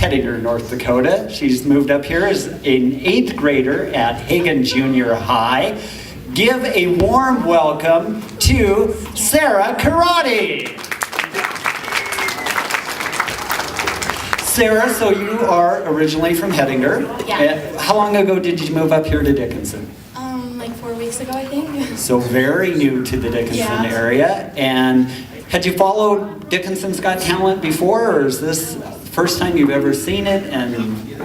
Hettinger, North Dakota. She's moved up here as an 8th grader at Hagen Junior High. Give a warm welcome to Sarah Karate. Sarah, so you are originally from Hettinger. Yeah. How long ago did you move up here to Dickinson? Like 4 weeks ago, I think. So very new to the Dickinson area. And had you followed Dickinson's Got Talent before, or is this the first time you've ever seen it? And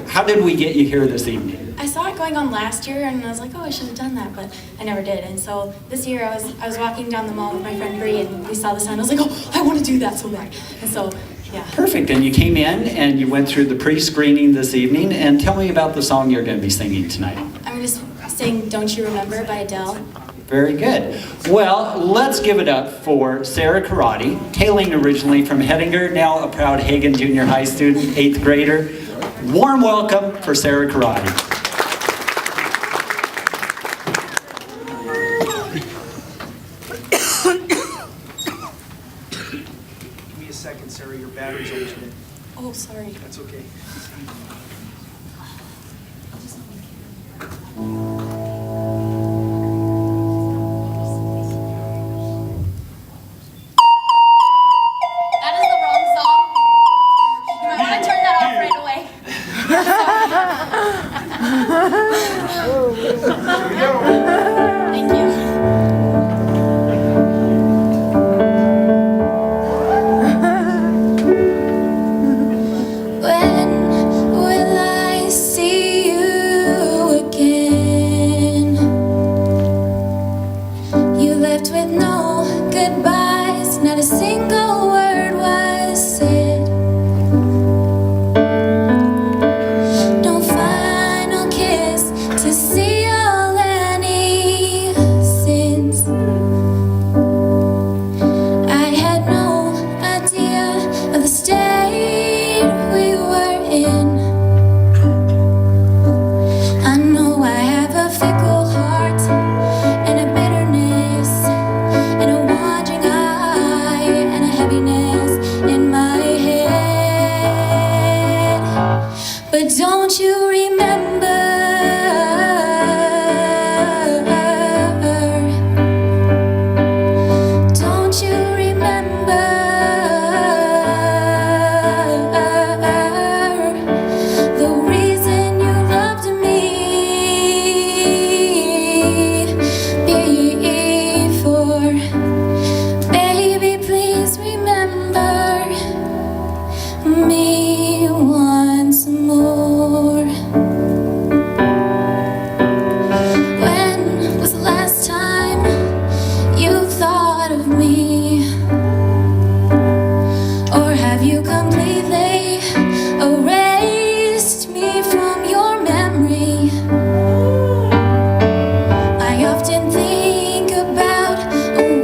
how did we get you here this evening? I saw it going on last year, and I was like, oh, I should have done that, but I never did. And so this year, I was walking down the mall with my friend Bree, and we saw the sign. I was like, oh, I want to do that so bad. And so, yeah. Perfect. And you came in and you went through the pre-screening this evening. And tell me about the song you're going to be singing tonight. I'm going to sing "Don't You Remember" by Adele. Very good. Well, let's give it up for Sarah Karate, hailing originally from Hettinger, now a proud Hagen Junior High student, 8th grader. Warm welcome for Sarah Karate. Give me a second, Sarah. Your battery's almost dead. Oh, sorry. That's okay. That is the wrong song. You might want to turn that off right away. Thank you. When will I see you again? You left with no goodbyes, not a single word was said. No final kiss to seal any sins. I had no idea of the state we were in. I know I have a fickle heart and a bitterness and a wandering eye and a heaviness in my head. But don't you remember? Don't you remember the reason you loved me before? Baby, please remember me once more. When was the last time you thought of me? Or have you completely erased me from your memory? I often think about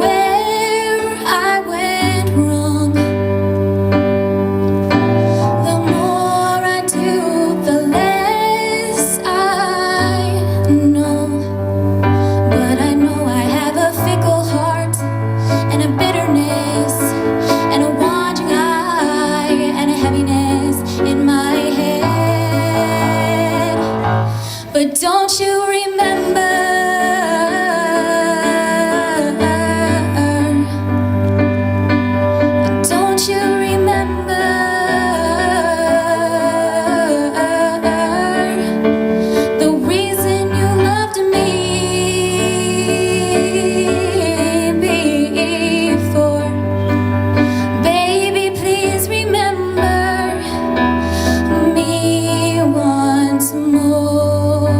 where I went wrong. The more I do, the less I know. But I know I have a fickle heart and a bitterness and a wandering eye and a heaviness in my head. But don't you remember? Don't you remember the reason you loved me before? Baby, please remember me once more.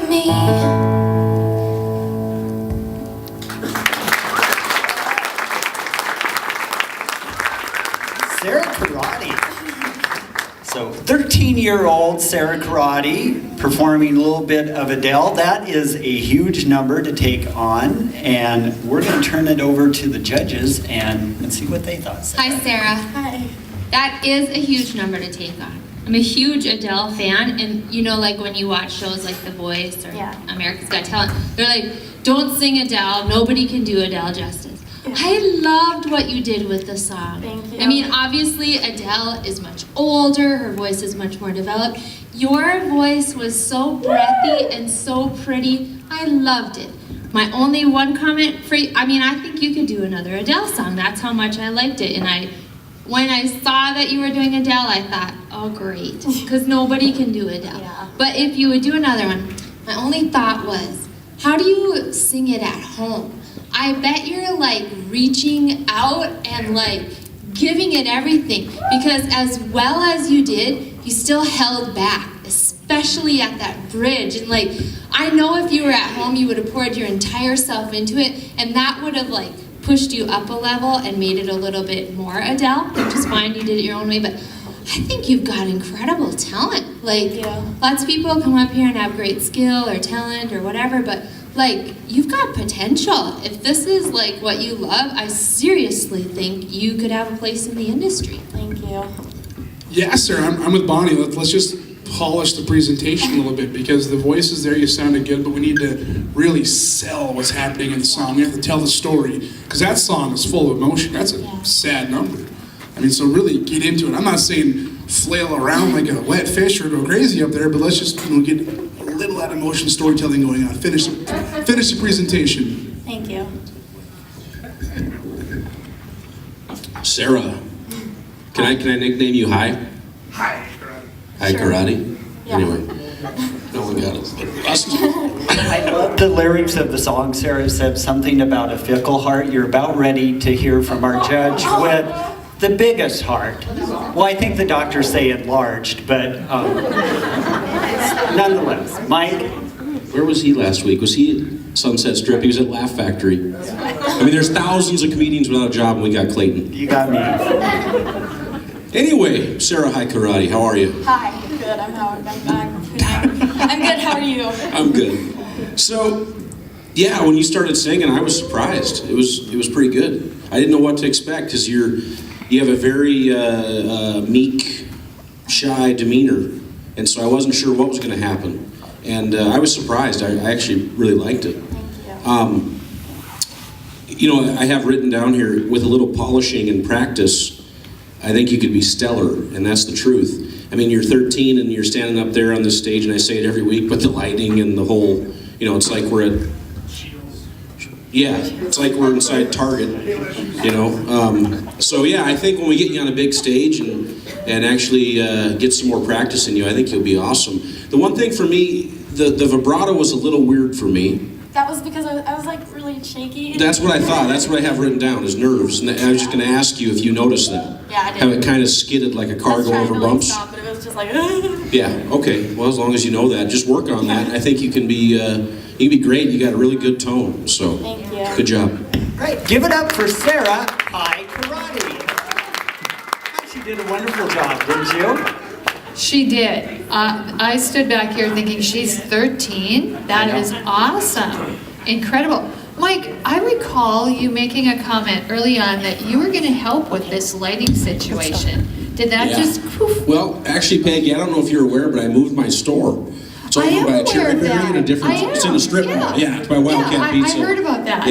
me. Sarah Karate. So 13-year-old Sarah Karate performing a little bit of Adele. That is a huge number to take on, and we're going to turn it over to the judges and see what they thought. Hi, Sarah. Hi. That is a huge number to take on. I'm a huge Adele fan, and you know, like when you watch shows like The Voice or Yeah. America's Got Talent, they're like, don't sing Adele, nobody can do Adele justice. I loved what you did with the song. Thank you. I mean, obviously Adele is much older, her voice is much more developed. Your voice was so breathy and so pretty. I loved it. My only one comment for you, I mean, I think you could do another Adele song. That's how much I liked it. And when I saw that you were doing Adele, I thought, oh great, because nobody can do Adele. Yeah. But if you would do another one, my only thought was, how do you sing it at home? I bet you're like reaching out and like giving it everything, because as well as you did, you still held back, especially at that bridge. And like, I know if you were at home, you would have poured your entire self into it, and that would have like pushed you up a level and made it a little bit more Adele, which is fine, you did it your own way, but I think you've got incredible talent. Like, Thank you. lots of people come up here and have great skill or talent or whatever, but like, you've got potential. If this is like what you love, I seriously think you could have a place in the industry. Thank you. Yeah, sir, I'm with Bonnie. Let's just polish the presentation a little bit, because the voice is there, you sounded good, but we need to really sell what's happening in the song. We have to tell the story, because that song is full of emotion. That's a sad number. I mean, so really get into it. I'm not saying flail around like a wet fish or go crazy up there, but let's just get a little of that emotion storytelling going on. Finish the presentation. Thank you. Sarah, can I nickname you Hi? Hi. Hi, Sure. Karate? Yeah. Anyway, no one got it. I love the lyrics of the song. Sarah said something about a fickle heart. You're about ready to hear from our judge with the biggest heart. Well, I think the doctors say enlarged, but nonetheless. Mike? Where was he last week? Was he at Sunset Strip? He was at Laugh Factory. I mean, there's thousands of comedians without a job, and we got Clayton. You got me. Anyway, Sarah, hi, Karate. How are you? Hi. Good. I'm Howard. I'm good. How are you? I'm good. So, yeah, when you started singing, I was surprised. It was pretty good. I didn't know what to expect, because you have a very meek, shy demeanor, and so I wasn't sure what was going to happen. And I was surprised. I actually really liked it. Thank you. You know, I have written down here, with a little polishing and practice, I think you could be stellar, and that's the truth. I mean, you're 13 and you're standing up there on this stage, and I say it every week, but the lighting and the whole, you know, it's like we're at, yeah, it's like we're inside Target, you know. So yeah, I think when we get you on a big stage and actually get some more practice in you, I think you'll be awesome. The one thing for me, the vibrato was a little weird for me. That was because I was like really shaky. That's what I thought. That's what I have written down, is nerves. And I was just going to ask you if you noticed that. Yeah, I did. How it kind of skidded like a car I was going trying over to, like, bumps. stop, but it was just like. Yeah. Okay. Well, as long as you know that, just work on that. I think you can be great. You got a really good tone. So. Thank you. Good job. Great. Give it up for Sarah Hi Karate. She did a wonderful job, didn't you? She did. I stood back here thinking, she's 13? That is awesome. Incredible. Mike, I recall you making a comment early on that you were going to help with this lighting situation. Did that Yeah. just poof? Well, actually, Peggy, I don't know if you're aware, but I moved my store. It's I over am by a aware cherry of berry that. in a different. I am, It's in a strip mall. Yeah, it's by Wildcat yeah, Pizza. I heard about that.